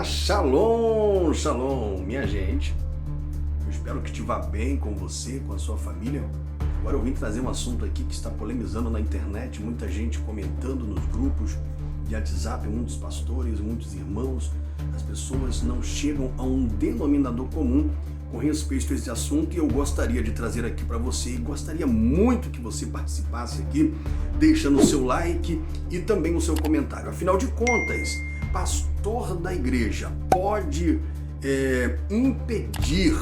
Shalom, shalom, minha gente. Eu espero que te vá bem com você, com a sua família. Agora eu vim trazer um assunto aqui que está polemizando na internet, muita gente comentando nos grupos de WhatsApp, muitos pastores, muitos irmãos. As pessoas não chegam a um denominador comum com respeito a esse assunto, e eu gostaria de trazer aqui para você, e gostaria muito que você participasse aqui, deixando o seu like e também o seu comentário. Afinal de contas, pastor da igreja pode impedir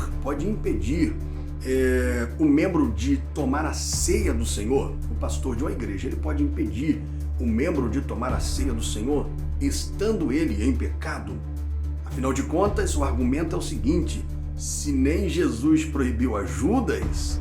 o membro de tomar a ceia do Senhor? O pastor de uma igreja, ele pode impedir o membro de tomar a ceia do Senhor, estando ele em pecado? Afinal de contas, o argumento é o seguinte: se nem Jesus proibiu a Judas,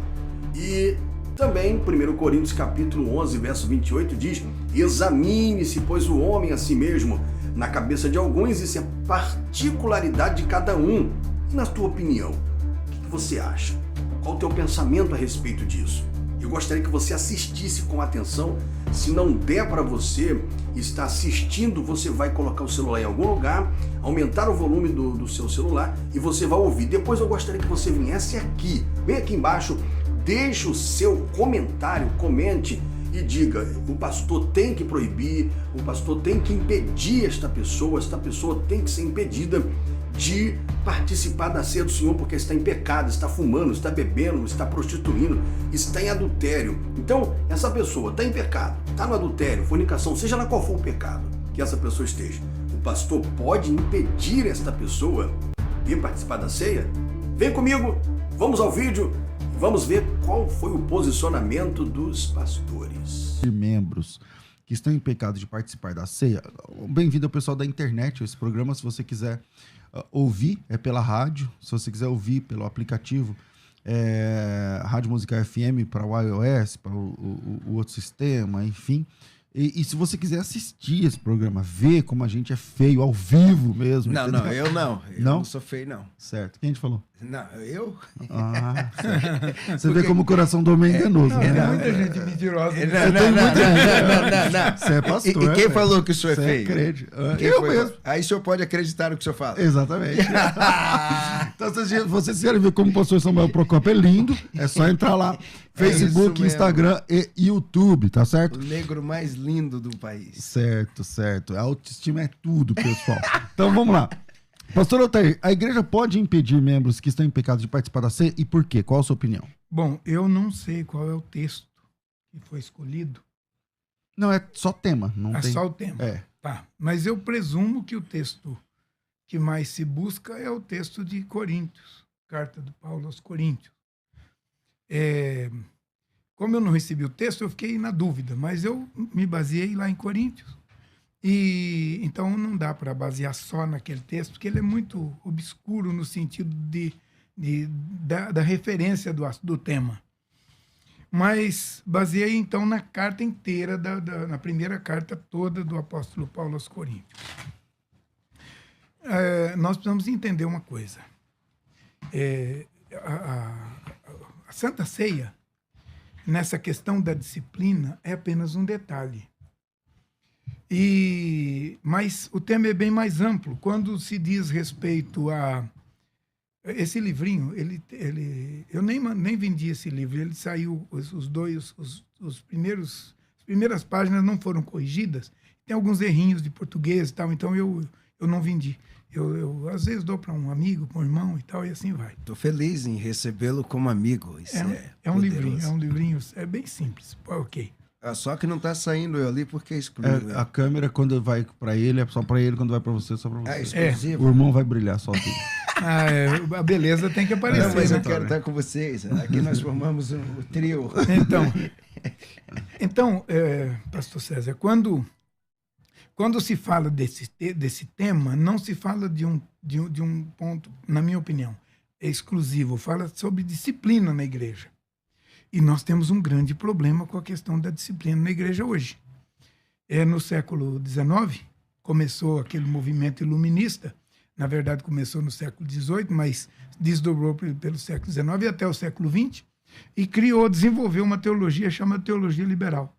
e também 1 Coríntios capítulo 11, verso 28 diz: examine-se, pois, o homem a si mesmo. Na cabeça de alguns isso é particularidade de cada um. E na tua opinião, o que você acha? Qual o teu pensamento a respeito disso? Eu gostaria que você assistisse com atenção. Se não der para você estar assistindo, você vai colocar o celular em algum lugar, aumentar o volume do seu celular e você vai ouvir. Depois eu gostaria que você viesse aqui, bem aqui embaixo, deixe o seu comentário, comente e diga: o pastor tem que proibir, o pastor tem que impedir esta pessoa tem que ser impedida de participar da ceia do Senhor porque está em pecado, está fumando, está bebendo, está prostituindo, está em adultério. Então, essa pessoa está em pecado, está no adultério, fornicação, seja lá qual for o pecado que essa pessoa esteja. O pastor pode impedir esta pessoa de participar da ceia? Vem comigo, vamos ao vídeo e vamos ver qual foi o posicionamento dos pastores. Membros que estão em pecado de participar da ceia. Bem-vindo ao pessoal da internet. Esse programa, se você quiser ouvir, é pela rádio. Se você quiser ouvir pelo aplicativo, Rádio Musical FM para o iOS, para o outro sistema, enfim. E se você quiser assistir esse programa, ver como a gente é feio ao vivo mesmo. Não, entendeu? não, eu não. Eu não sou feio, não. Certo. Quem a gente falou? Não, eu? Ah, certo. Você vê como o coração do homem é enganoso, né? Tem muita gente mentirosa. Não. Você é pastor. E quem falou que o senhor é Você feio? acredita? Quem Eu foi? mesmo. Aí o senhor pode acreditar no que o senhor fala. Exatamente. Então, se vocês querem ver como o pastor Samuel Procópio é lindo, é só entrar lá. Facebook, Instagram e YouTube, tá certo? O negro mais lindo do país. Certo. A autoestima é tudo, pessoal. Então, vamos lá. Pastor Altair, a igreja pode impedir membros que estão em pecado de participar da ceia e por quê? Qual a sua opinião? Bom, eu não sei qual é o texto que foi escolhido. Não, é só tema. Não É tem... só o tema. Tá. Mas eu presumo que o texto que mais se busca é o texto de Coríntios, carta do Paulo aos Coríntios. Como eu não recebi o texto, eu fiquei na dúvida, mas eu me baseei lá em Coríntios. E então não dá para basear só naquele texto, porque ele é muito obscuro no sentido da referência do tema. Mas baseei então na carta inteira, na primeira carta toda do apóstolo Paulo aos Coríntios. Nós precisamos entender uma coisa. A Santa Ceia, nessa questão da disciplina, é apenas um detalhe. Mas o tema é bem mais amplo. Quando se diz respeito a esse livrinho, eu nem vendi esse livro. Ele saiu, as primeiras páginas não foram corrigidas. Tem alguns errinhos de português e tal, então eu não vendi. Eu às vezes dou para um amigo, para um irmão e tal, e assim vai. Estou feliz em recebê-lo como amigo. Isso é um livrinho, é bem simples. Ok. Só que não está saindo eu ali porque excluiu. A câmera, quando vai para ele, é só para ele, quando vai para você, é só para você. Exclusivo. O irmão vai brilhar sozinho. A beleza tem que aparecer. Não, mas né? eu quero estar com vocês. Aqui nós formamos o trio. Então, pastor César, quando se fala desse tema, não se fala de um ponto, na minha opinião, exclusivo. Fala sobre disciplina na igreja. E nós temos um grande problema com a questão da disciplina na igreja hoje. No século XIX, começou aquele movimento iluminista. Na verdade, começou no século XVIII, mas desdobrou pelo século XIX e até o século XX. E desenvolveu uma teologia chamada teologia liberal.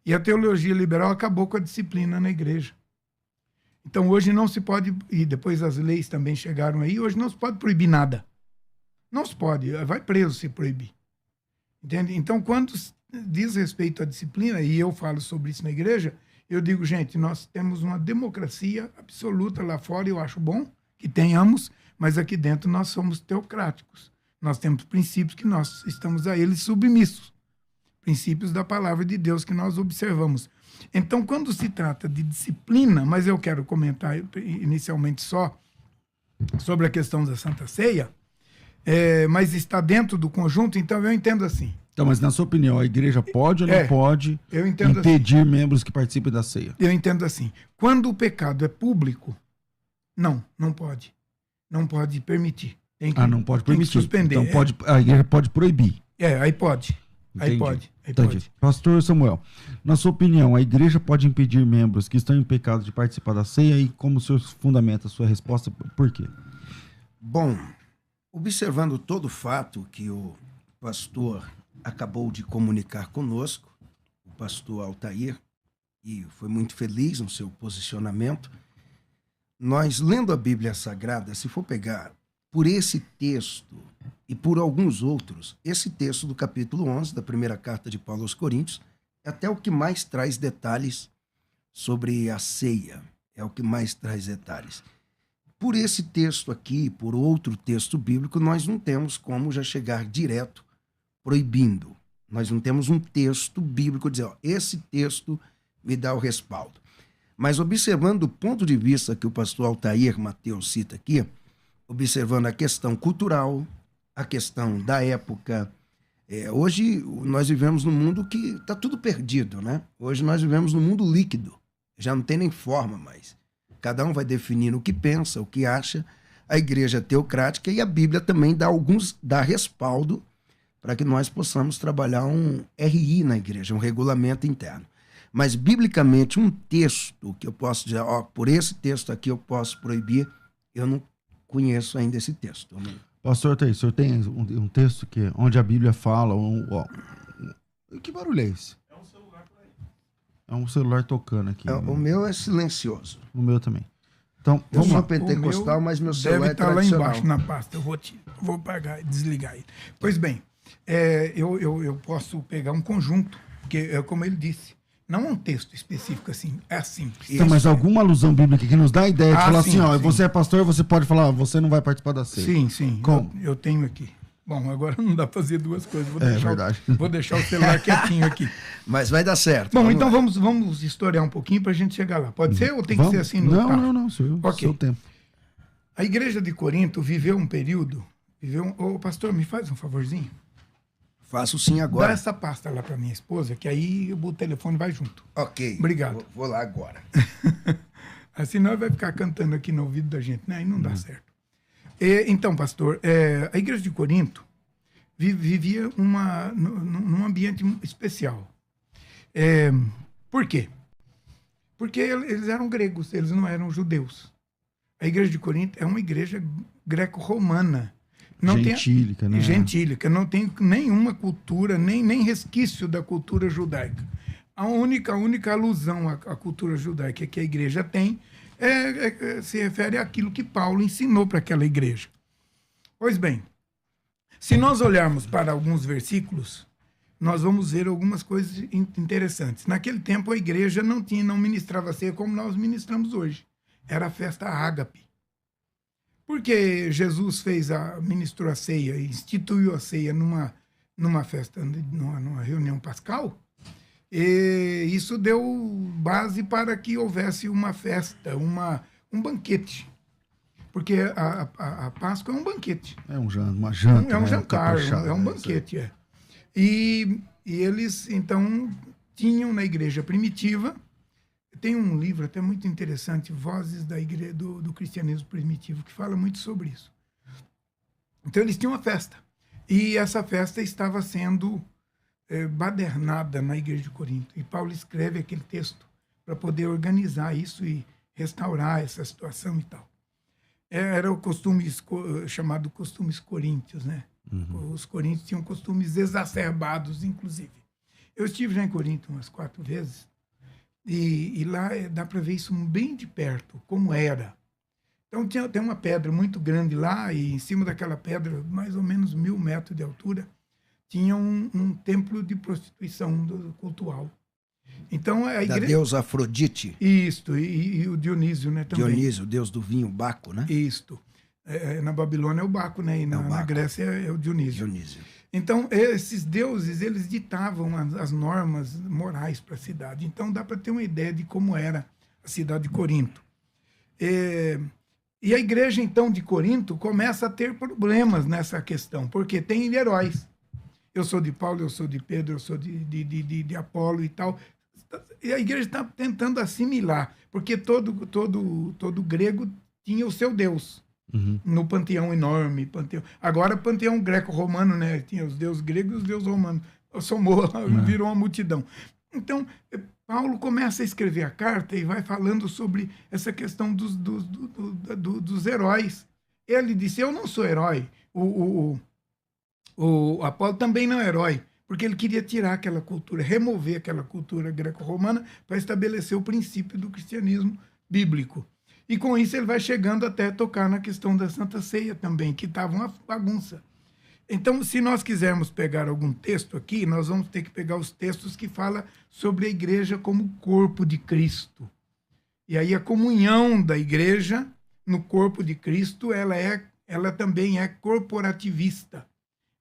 E a teologia liberal acabou com a disciplina na igreja. Então, hoje não se pode, e depois as leis também chegaram aí, hoje não se pode proibir nada. Não se pode, vai preso se proibir. Entende? Então, quando diz respeito à disciplina, e eu falo sobre isso na igreja, eu digo, gente, nós temos uma democracia absoluta lá fora, eu acho bom que tenhamos, mas aqui dentro nós somos teocráticos. Nós temos princípios que nós estamos a eles submissos. Princípios da palavra de Deus que nós observamos. Então, quando se trata de disciplina, mas eu quero comentar inicialmente só sobre a questão da Santa Ceia, mas está dentro do conjunto, então eu entendo assim. Então, mas na sua opinião, a igreja pode ou não pode eu entendo impedir assim. membros que participem da ceia? Eu entendo assim. Quando o pecado é público, não pode. Não pode permitir. Tem que, não pode permitir. Tem que suspender. Então a igreja pode proibir. Aí pode. Aí pode. Pastor Samuel, na sua opinião, a igreja pode impedir membros que estão em pecado de participar da ceia e como o senhor fundamenta a sua resposta, por quê? Bom, observando todo o fato que o pastor acabou de comunicar conosco, o pastor Altair, e foi muito feliz no seu posicionamento, nós, lendo a Bíblia Sagrada, se for pegar por esse texto e por alguns outros, esse texto do capítulo 11 da primeira carta de Paulo aos Coríntios é até o que mais traz detalhes sobre a ceia, é o que mais traz detalhes. Por esse texto aqui, por outro texto bíblico, nós não temos como já chegar direto proibindo. Nós não temos um texto bíblico dizer, esse texto me dá o respaldo. Mas observando o ponto de vista que o pastor Altair Mateus cita aqui, observando a questão cultural, a questão da época. Hoje nós vivemos num mundo que está tudo perdido, né? Hoje nós vivemos num mundo líquido, já não tem nem forma mais. Cada um vai definindo o que pensa, o que acha. A igreja é teocrática e a Bíblia também dá respaldo para que nós possamos trabalhar um RI na igreja, um regulamento interno. Mas, biblicamente, um texto que eu posso dizer, por esse texto aqui eu posso proibir, eu não conheço ainda esse texto. Pastor, o senhor tem um texto onde a Bíblia fala... Que barulho é esse? É um celular por aí. É um celular tocando aqui. O meu é silencioso. O meu também. Então, eu sou pentecostal, mas meu celular é tradicional. Deve estar lá embaixo na pasta. Eu vou pagar e desligar ele. Pois bem, eu posso pegar um conjunto, porque é como ele disse. Não um texto específico assim, é assim. Então, mas alguma alusão bíblica que nos dá a ideia de falar sim, assim, sim. Você é pastor, você pode falar, você não vai participar da ceia. Sim. Eu tenho aqui. Bom, agora não dá pra fazer duas coisas. Verdade. Vou deixar o celular quietinho aqui. Mas vai dar certo. Bom, então vamos historiar um pouquinho pra gente chegar lá. Pode ser ou tem que ser assim? Não, seu tempo. A igreja de Corinto viveu um período... Ô, pastor, me faz um favorzinho? Faço sim agora. Dá essa pasta lá para minha esposa, que aí o telefone vai junto. Ok. Obrigado. Vou lá agora. Assim nós vai ficar cantando aqui no ouvido da gente, né? Aí não dá certo. Então, pastor, a igreja de Corinto vivia num ambiente especial. Por quê? Porque eles eram gregos, eles não eram judeus. A igreja de Corinto é uma igreja greco-romana. Gentílica, né? Gentílica, não tem nenhuma cultura, nem resquício da cultura judaica. A única alusão à cultura judaica que a igreja tem se refere àquilo que Paulo ensinou para aquela igreja. Pois bem, se nós olharmos para alguns versículos, nós vamos ver algumas coisas interessantes. Naquele tempo a igreja não ministrava ceia como nós ministramos hoje. Era a festa ágape. Porque Jesus ministrou a ceia, instituiu a ceia numa festa, numa reunião pascal, e isso deu base para que houvesse uma festa, um banquete. Porque a Páscoa é um banquete. É uma janta. É um jantar, é um banquete. E eles, então, tinham na igreja primitiva. Tem um livro até muito interessante, Vozes da Igreja do Cristianismo Primitivo, que fala muito sobre isso. Então, eles tinham uma festa. E essa festa estava sendo badernada na Igreja de Corinto. E Paulo escreve aquele texto para poder organizar isso e restaurar essa situação e tal. Era o costume chamado costumes coríntios, né? Uhum. Os coríntios tinham costumes exacerbados, inclusive. Eu estive já em Corinto umas 4 vezes. E lá dá para ver isso bem de perto, como era. Então tem uma pedra muito grande lá, e em cima daquela pedra, mais ou menos 1.000 metros de altura, tinha um templo de prostituição cultual. Então a Da igreja... deusa Afrodite. Isto, e o Dionísio, né, também. Dionísio, deus do vinho, Baco, né? Isto. Na Babilônia é o Baco, né? E na Baco. Grécia é o Dionísio. Dionísio. Então, esses deuses, eles ditavam as normas morais para a cidade. Então, dá para ter uma ideia de como era a cidade de Corinto. E a igreja, então, de Corinto começa a ter problemas nessa questão, porque tem heróis. Eu sou de Paulo, eu sou de Pedro, eu sou de Apolo e tal. E a igreja está tentando assimilar, porque todo grego tinha o seu deus. No panteão enorme. Agora, panteão greco-romano, né? Tinha os deuses gregos e os deuses romanos. Somou, virou uma multidão. Então, Paulo começa a escrever a carta e vai falando sobre essa questão dos heróis. Ele disse, eu não sou herói. O Apolo também não é herói, porque ele queria tirar aquela cultura, remover aquela cultura greco-romana para estabelecer o princípio do cristianismo bíblico. E com isso ele vai chegando até tocar na questão da Santa Ceia também, que estava uma bagunça. Então, se nós quisermos pegar algum texto aqui, nós vamos ter que pegar os textos que falam sobre a igreja como corpo de Cristo. E aí a comunhão da igreja no corpo de Cristo, ela também é corporativista.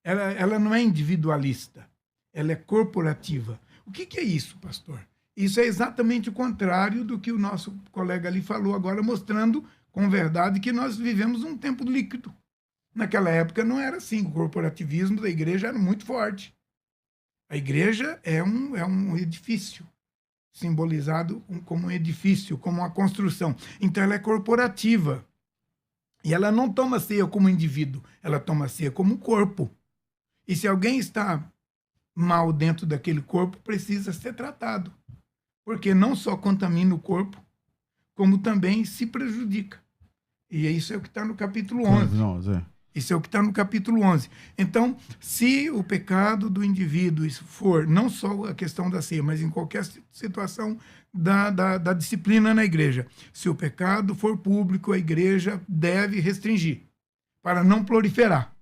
Ela não é individualista, ela é corporativa. O que é isso, pastor? Isso é exatamente o contrário do que o nosso colega ali falou agora, mostrando com verdade que nós vivemos um tempo líquido. Naquela época não era assim, o corporativismo da igreja era muito forte. A igreja é um edifício, simbolizado como um edifício, como uma construção. Então ela é corporativa. E ela não toma ceia como indivíduo, ela toma ceia como corpo. E se alguém está mal dentro daquele corpo, precisa ser tratado. Porque não só contamina o corpo, como também se prejudica. E isso é o que está no capítulo 11. Isso é o que está no capítulo 11. Então, se o pecado do indivíduo for não só a questão da ceia, mas em qualquer situação da disciplina na igreja, se o pecado for público, a igreja deve restringir, para não proliferar.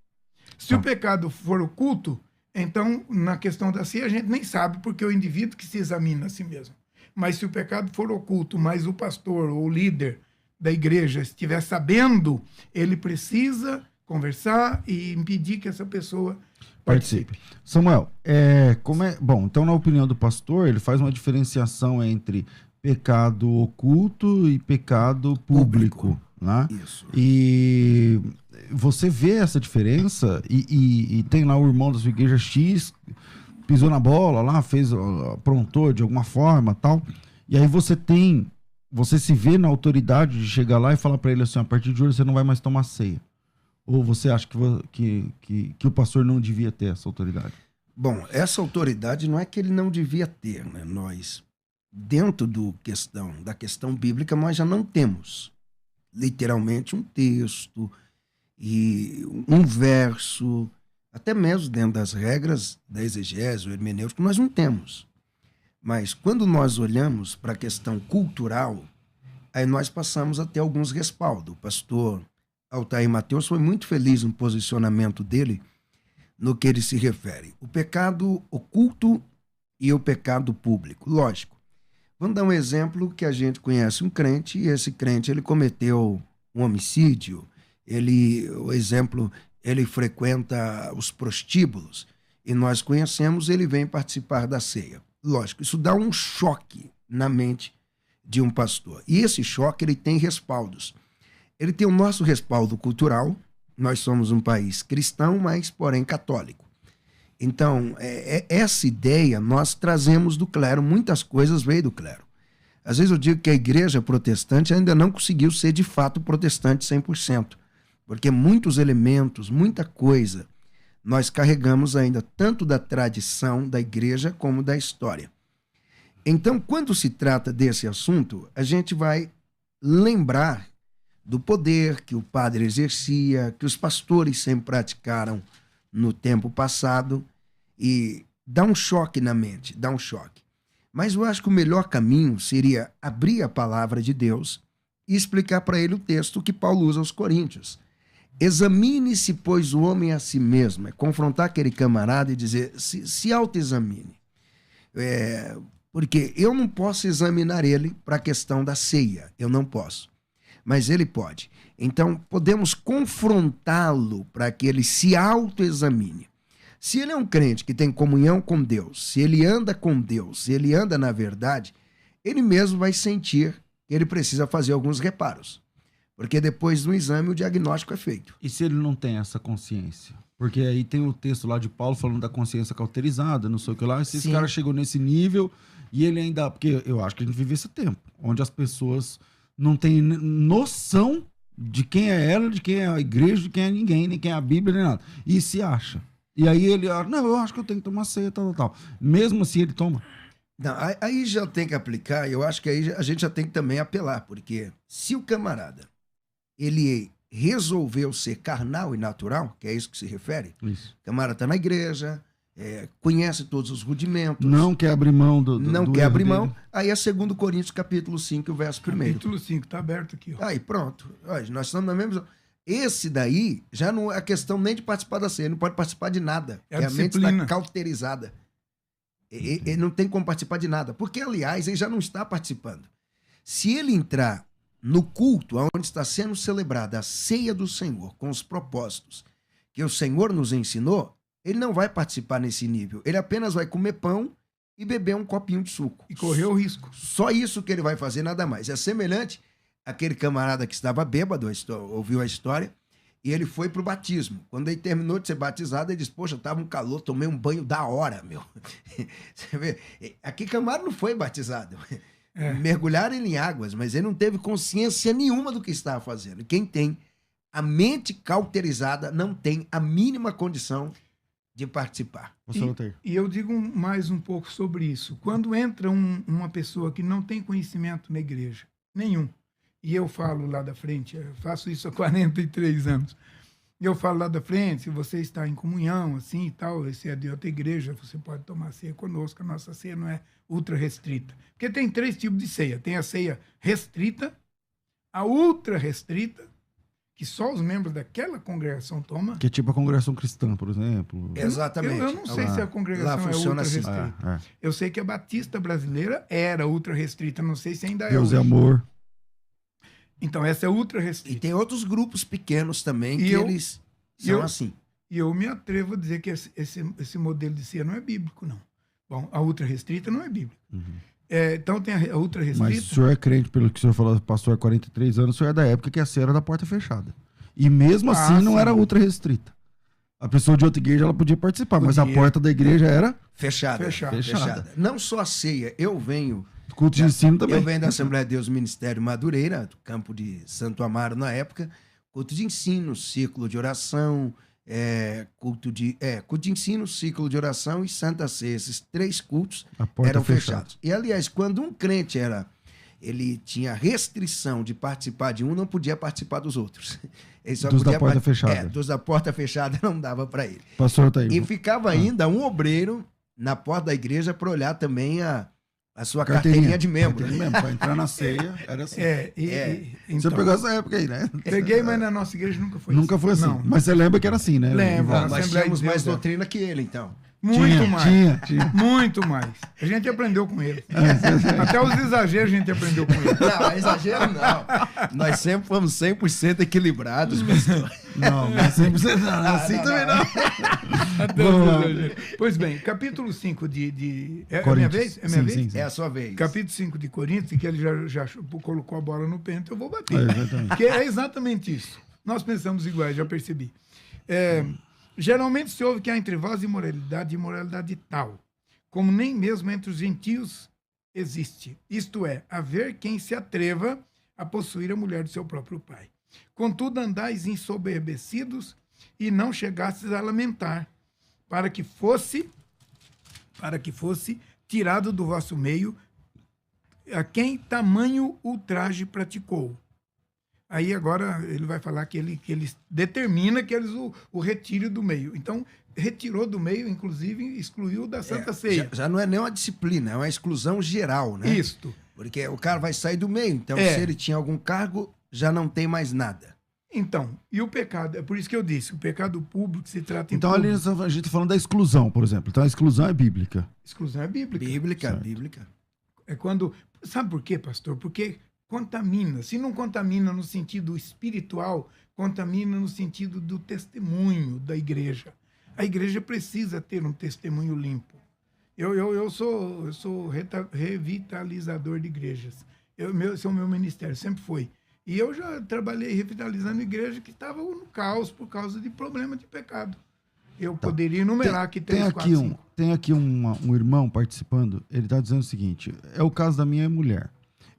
Se o pecado for oculto, então, na questão da ceia, a gente nem sabe, porque é o indivíduo que se examina a si mesmo. Mas se o pecado for oculto, mas o pastor ou o líder da igreja estiver sabendo, ele precisa conversar e impedir que essa pessoa participe. Samuel, bom, então na opinião do pastor, ele faz uma diferenciação entre pecado oculto e pecado público. Né? Isso. E você vê essa diferença e tem lá o irmão da sua igreja X, pisou na bola lá, aprontou de alguma forma tal, e aí você se vê na autoridade de chegar lá e falar para ele assim, a partir de hoje você não vai mais tomar ceia. Ou você acha que o pastor não devia ter essa autoridade? Bom, essa autoridade não é que ele não devia ter, né? Nós, dentro da questão bíblica, nós já não temos literalmente um texto e um verso, até mesmo dentro das regras da exegese, o hermenêutico, nós não temos. Mas quando nós olhamos para a questão cultural, aí nós passamos a ter alguns respaldos. O pastor Altair Mateus foi muito feliz no posicionamento dele no que ele se refere. O pecado oculto e o pecado público. Lógico. Vamos dar um exemplo que a gente conhece um crente, e esse crente ele cometeu um homicídio, ele frequenta os prostíbulos, e nós conhecemos, ele vem participar da ceia. Lógico, isso dá um choque na mente de um pastor. E esse choque ele tem respaldos. Ele tem o nosso respaldo cultural, nós somos um país cristão, mas porém católico. Então, essa ideia nós trazemos do clero, muitas coisas veio do clero. Às vezes eu digo que a igreja protestante ainda não conseguiu ser de fato protestante 100%, porque muitos elementos, muita coisa, nós carregamos ainda tanto da tradição da igreja como da história. Então, quando se trata desse assunto, a gente vai lembrar do poder que o padre exercia, que os pastores sempre praticaram no tempo passado, e dá um choque na mente, dá um choque. Mas eu acho que o melhor caminho seria abrir a palavra de Deus e explicar para ele o texto que Paulo usa aos Coríntios. Examine-se, pois, o homem a si mesmo. É confrontar aquele camarada e dizer, se autoexamine. Porque eu não posso examinar ele para a questão da ceia. Eu não posso. Mas ele pode. Então, podemos confrontá-lo para que ele se autoexamine. Se ele é um crente que tem comunhão com Deus, se ele anda com Deus, se ele anda na verdade, ele mesmo vai sentir que ele precisa fazer alguns reparos. Porque depois do exame o diagnóstico é feito. E se ele não tem essa consciência? Porque aí tem o texto lá de Paulo falando da consciência cauterizada, não sei o que lá. Esses caras chegou nesse nível e ele ainda... Porque eu acho que a gente vive esse tempo, onde as pessoas não têm noção de quem é ela, de quem é a igreja, de quem é ninguém, nem quem é a Bíblia, nem nada. E se acha. E aí ele... Não, eu acho que eu tenho que tomar ceia, tal. Mesmo assim ele toma. Não, aí já tem que aplicar, eu acho que aí a gente já tem que também apelar, porque se o camarada ele resolveu ser carnal e natural, que é isso que se refere, Isso. o camarada está na igreja, conhece todos os rudimentos, Não quer abrir mão não quer abrir mão, aí é 2 Coríntios capítulo 5, o verso 1. Capítulo 5, está aberto aqui. Ó. Aí pronto, nós estamos na mesma... Esse daí já não é a questão nem de participar da ceia, ele não pode participar de nada, É a a mente disciplina. está cauterizada. Ele não tem como participar de nada, porque, aliás, ele já não está participando. Se ele entrar no culto onde está sendo celebrada a ceia do Senhor, com os propósitos que o Senhor nos ensinou, ele não vai participar nesse nível. Ele apenas vai comer pão e beber um copinho de suco. E correu o risco. Só isso que ele vai fazer, nada mais. É semelhante àquele camarada que estava bêbado, ouviu a história, e ele foi pro batismo. Quando ele terminou de ser batizado, ele disse, poxa, tava um calor, tomei um banho da hora, meu. Você vê? Aquele camarada não foi batizado. Mergulharam ele em águas, mas ele não teve consciência nenhuma do que estava fazendo. Quem tem a mente cauterizada não tem a mínima condição de participar. E eu digo mais um pouco sobre isso. Quando entra uma pessoa que não tem conhecimento na igreja, nenhum, e eu falo lá da frente, eu faço isso há 43 anos, eu falo lá da frente, se você está em comunhão, assim e tal, se é de outra igreja, você pode tomar ceia conosco, a nossa ceia não é ultra restrita. Porque tem 3 tipos de ceia. Tem a ceia restrita, a ultra restrita, que só os membros daquela congregação tomam. Que é tipo a congregação cristã, por exemplo. Exatamente. Eu não sei se a congregação lá é funciona ultra assim. restrita. Eu sei que a Batista brasileira era ultra restrita, não sei se ainda é. Deus é hoje. amor. Então, essa é ultra E restrita. tem outros grupos pequenos também E que eu- eles são assim. E eu me atrevo a dizer que esse modelo de ceia não é bíblico, não. Bom, a ultra restrita não é bíblica. Então, tem a ultra Mas restrita. o senhor é crente, pelo que o senhor falou, pastor há 43 anos, o senhor é da época que a ceia era da porta fechada. E mesmo assim não sim. era ultra restrita. A pessoa de outra igreja ela podia participar, mas a Podia. porta da igreja era Fechada. Fechada. Não só a ceia. Eu venho culto de ensino também. Eu venho da Assembleia de Deus Ministério Madureira, do campo de Santo Amaro na época, culto de ensino, ciclo de oração, culto de ensino, ciclo de oração e Santa Ceia. Esses 3 cultos A porta eram fechada. fechados. E, aliás, quando um crente ele tinha restrição de participar de um, não podia participar dos outros. Ele só Dos da podia porta fechada. dos da porta fechada não dava para ele. Pastor tá aí. E ficava ainda um obreiro na porta da igreja para olhar também a sua carteirinha de membro. Carteirinha mesmo, pra entrar na ceia, era assim. É. Você Então, pegou essa época aí, né? peguei, mas na nossa igreja nunca foi Nunca foi assim. Não. Mas você lembra que era assim, né? Lembro. Ah, Na nós Assembleia tínhamos de mais Deus, doutrina que ele, então. Muito mais. Tinha. Muito mais. A gente aprendeu com ele. Até os exageros a gente aprendeu com ele. Não, exagero não. Nós sempre fomos 100% equilibrados, pastor. Não, mas sempre assim também não. Até Vamos os lá. exageros. Pois bem, capítulo 5 de é minha Coríntios. vez? É minha Sim, vez? sim. É a sua vez. Capítulo 5 de Coríntios, que ele já colocou a bola no pênalti, eu vou bater. Exatamente. Porque é exatamente isso. Nós pensamos iguais, já percebi. Geralmente se ouve que há entre vós imoralidade e imoralidade tal, como nem mesmo entre os gentios existe. Isto é, haver quem se atreva a possuir a mulher do seu próprio pai. Contudo, andais ensoberbecidos e não chegastes a lamentar, para que fosse tirado do vosso meio a quem tamanho ultraje praticou. Aí agora ele vai falar que ele determina que eles o retirem do meio. Então, retirou do meio, inclusive, excluiu da Santa Ceia. Já não é nem uma disciplina, é uma exclusão geral, né? Isto. Porque o cara vai sair do meio. Então, É. se ele tinha algum cargo, já não tem mais nada. Então, e o pecado? É por isso que eu disse, o pecado público se trata em Então ali público. a gente está falando da exclusão, por exemplo. Então a exclusão é bíblica. Exclusão é bíblica. Certo. Bíblica. É quando... Sabe por quê, pastor? Porque contamina. Se não contamina no sentido espiritual, contamina no sentido do testemunho da igreja. A igreja precisa ter um testemunho limpo. Eu sou revitalizador de igrejas. Esse é o meu ministério, sempre foi. E eu já trabalhei revitalizando igreja que estava no caos por causa de problema de pecado. Eu poderia enumerar aqui 3, 4, 5. Tem aqui um irmão participando, ele está dizendo o seguinte, é o caso da minha mulher.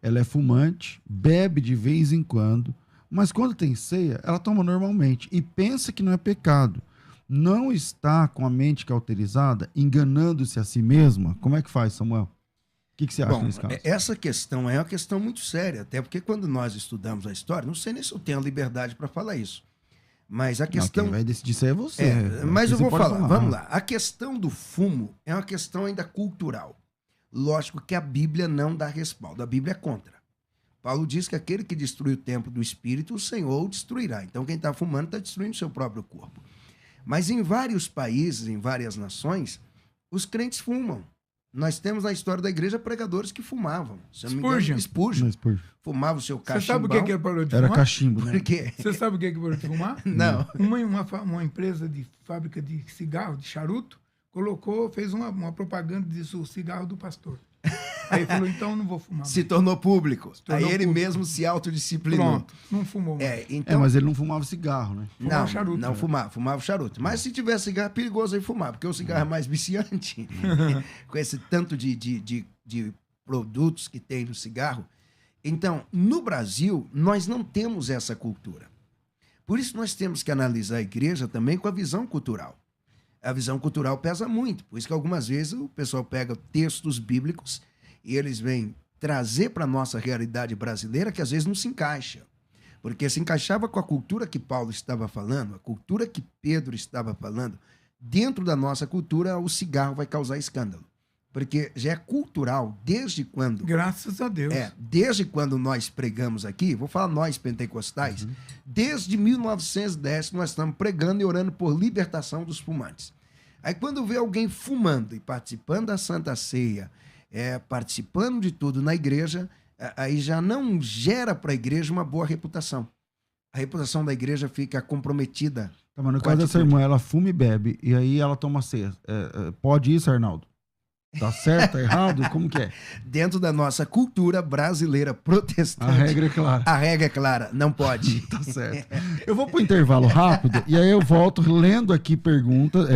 Ela é fumante, bebe de vez em quando, mas quando tem ceia, ela toma normalmente e pensa que não é pecado. Não está com a mente cauterizada, enganando-se a si mesma? Como é que faz, Samuel? O que você acha Bom, nesse caso? essa questão é uma questão muito séria, até porque quando nós estudamos a história, não sei nem se eu tenho a liberdade para falar isso, mas a questão... Não, quem vai decidir isso aí é você. Mas eu Você vou pode falar, vamos lá. A questão do fumo é uma questão ainda cultural. Lógico que a Bíblia não dá respaldo, a Bíblia é contra. Paulo diz que aquele que destrui o templo do Espírito, o Senhor o destruirá. Então quem está fumando está destruindo o seu próprio corpo. Mas em vários países, em várias nações, os crentes fumam. Nós temos na história da igreja pregadores que fumavam. Se eu não me engano, Spurgeon. Fumava o seu Você cachimbão. sabe o que ele parou de Era fumar? cachimbo, né? Por quê? Você sabe o que ele parou de fumar? Não. Uma empresa de fábrica de cigarro, de charuto, fez uma propaganda e disse o cigarro do pastor. Aí ele falou, então não vou fumar. Se tornou público. tornou Aí ele público. mesmo se autodisciplinou. Pronto, não fumou mais. Então, mas ele não fumava cigarro, né? Fumava não, charuto, não né? fumava charuto. Mas se tiver cigarro, é perigoso aí fumar, porque o cigarro é mais viciante. Com esse tanto de produtos que tem no cigarro. Então, no Brasil, nós não temos essa cultura. Por isso, nós temos que analisar a igreja também com a visão cultural. A visão cultural pesa muito. Por isso que algumas vezes o pessoal pega textos bíblicos e eles vêm trazer para a nossa realidade brasileira que às vezes não se encaixa. Porque se encaixava com a cultura que Paulo estava falando, a cultura que Pedro estava falando. Dentro da nossa cultura, o cigarro vai causar escândalo. Porque já é cultural desde quando... Graças a Deus. Desde quando nós pregamos aqui, vou falar nós pentecostais, desde 1910 nós estamos pregando e orando por libertação dos fumantes. Aí quando vê alguém fumando e participando da Santa Ceia, participando de tudo na igreja, aí já não gera para a igreja uma boa reputação. A reputação da igreja fica comprometida. Tá, mas no caso dessa irmã, ela fuma e bebe, e aí ela toma ceia. Pode isso, Arnaldo? Tá certo, tá errado? Como que é? Dentro da nossa cultura brasileira protestante, A regra é clara. a regra é clara, não pode. Tá certo. Eu vou pro intervalo rápido, e aí eu volto lendo aqui perguntas,